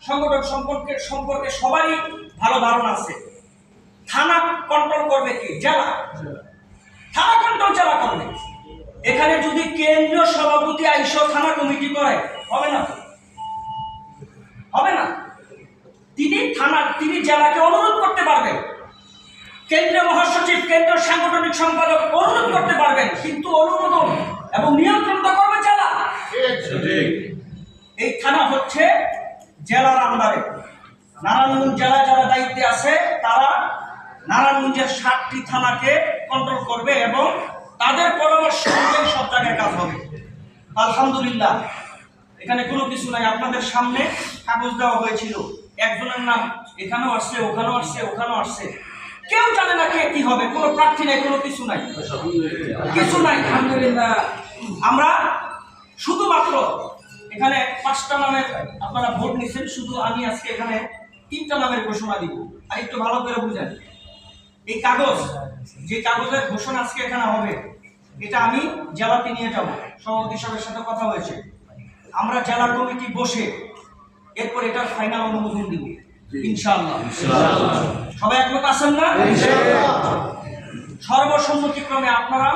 সংগঠন সম্পর্কে সবারই ভালো ধারণা আছে। থানা কন্ট্রোল করবে কে? জেলা। থানা কন্ট্রোল জেলা করবে। এখানে যদি কেন্দ্রীয় সভাপতি আইসা থানা কমিটি করে হবে না, হবে না। তিনি জেলাকে অনুরোধ করতে পারবেন, কেন্দ্রীয় মহাসচিব, কেন্দ্রীয় সাংগঠনিক সম্পাদক অনুরোধ করতে পারবেন, কিন্তু অনুমোদন এবং নিয়ন্ত্রণ তো করবে জেলা। এই থানা হচ্ছে জেলার আন্ডারে। নারায়ণগঞ্জ জেলায় যারা দায়িত্বে আছে তারা নারায়ণগঞ্জের 7টি থানাকে কন্ট্রোল করবে এবং তাদের পরামর্শ অনুযায়ী সব জায়গায় কাজ হবে। আলহামদুলিল্লাহ, এখানে কোনো কিছু নাই। আপনাদের সামনে কাগজ দেওয়া হয়েছিল, একজনের নাম এখানেও আসছে, ওখানেও আসছে, ওখানেও আসছে। কেউ জানে না কে কি হবে, কোনো প্রার্থী নাই, কোনো কিছু নাই, কিছু নাই। আলহামদুলিল্লাহ, আমরা শুধুমাত্র এখানে 5টা নামের আপনারা ভোট নিচ্ছেন, শুধু আমি আজকে এখানে 3টা নামের ঘোষণা দিব। আর একটু ভালো করে বুঝেন, এই কাগজ, যে কাগজের ঘোষণা আজকে এখানে হবে, এটা আমি জেলাতে নিয়ে যাব। সভাপতি সাহেবের সাথে কথা হয়েছে, আমরা জেলা কমিটি বসে এরপর এটার ফাইনাল অনুমোদন দিব ইনশাআল্লাহ। সবাই একমত আছেন না? সর্বসম্মতিক্রমে আপনারা